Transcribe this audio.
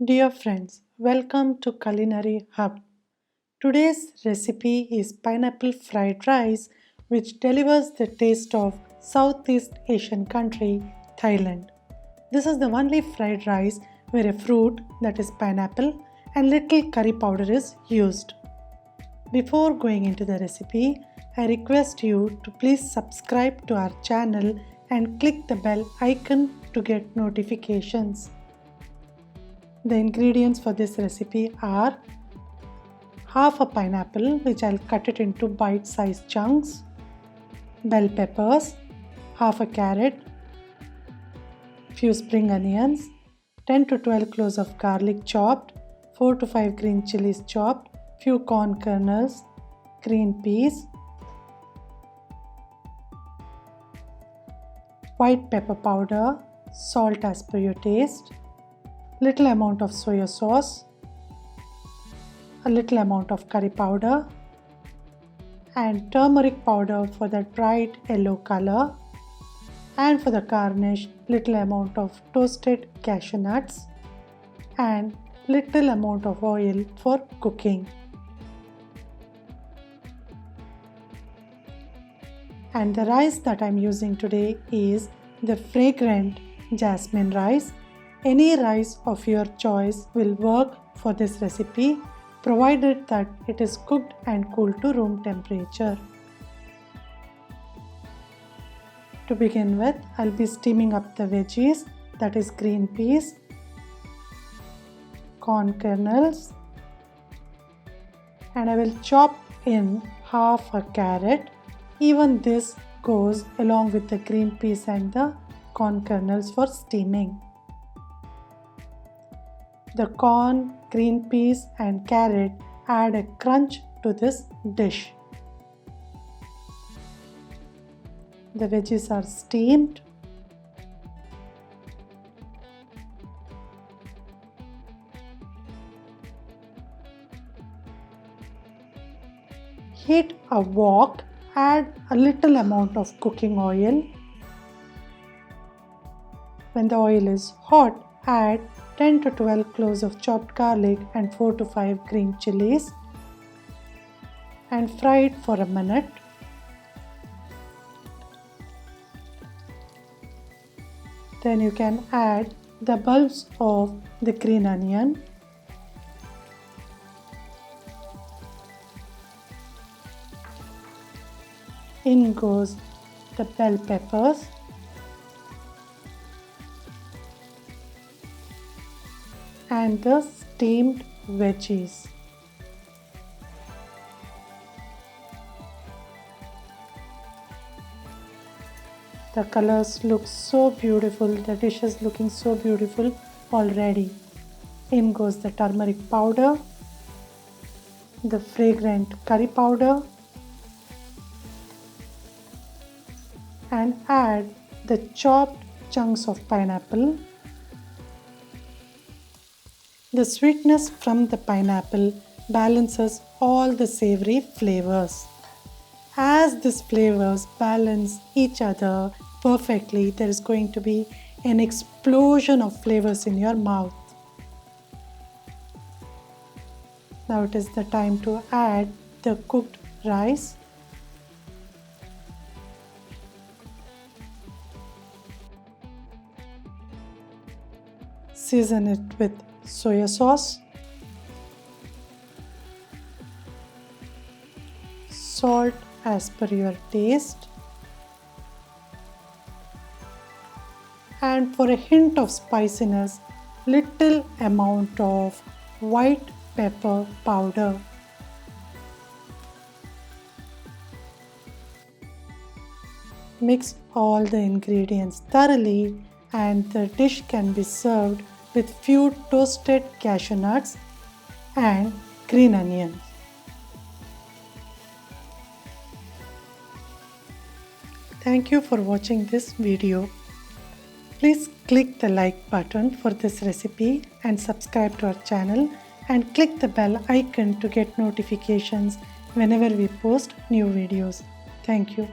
Dear friends, welcome to Culinary Hub. Today's recipe is pineapple fried rice, which delivers the taste of Southeast Asian country, Thailand. This is the only fried rice where a fruit, that is pineapple, and little curry powder is used. Before going into the recipe, I request you to please subscribe to our channel and click the bell icon to get notifications. The ingredients for this recipe are half a pineapple, which I'll cut it into bite-sized chunks, bell peppers, half a carrot, few spring onions, 10 to 12 cloves of garlic chopped, 4 to 5 green chilies chopped, few corn kernels, green peas, white pepper powder, salt as per your taste, little amount of soya sauce, a little amount of curry powder, and turmeric powder for that bright yellow color, and for the garnish little amount of toasted cashew nuts and little amount of oil for cooking. And the rice that I'm using today is the fragrant jasmine rice. Any rice of your choice will work for this recipe, provided that it is cooked and cooled to room temperature. To begin with, I'll be steaming up the veggies, that is green peas, corn kernels, and I will chop in half a carrot. Even this goes along with the green peas and the corn kernels for steaming. The corn, green peas and carrot add a crunch to this dish. The veggies are steamed. Heat a wok, add a little amount of cooking oil. When the oil is hot, add 10 to 12 cloves of chopped garlic and 4 to 5 green chilies and fry it for a minute. Then you can add the bulbs of the green onion, in goes the bell peppers, and the steamed veggies. The colors look so beautiful, the dish is looking so beautiful already. In goes the turmeric powder, the fragrant curry powder, and add the chopped chunks of pineapple. The sweetness from the pineapple balances all the savory flavors. As these flavors balance each other perfectly, there is going to be an explosion of flavors in your mouth. Now it is the time to add the cooked rice. Season it with soya sauce, salt as per your taste, and for a hint of spiciness, little amount of white pepper powder. Mix all the ingredients thoroughly and the dish can be served with few toasted cashew nuts and green onions. Thank you for watching this video. Please click the like button for this recipe and subscribe to our channel and click the bell icon to get notifications whenever we post new videos. Thank you.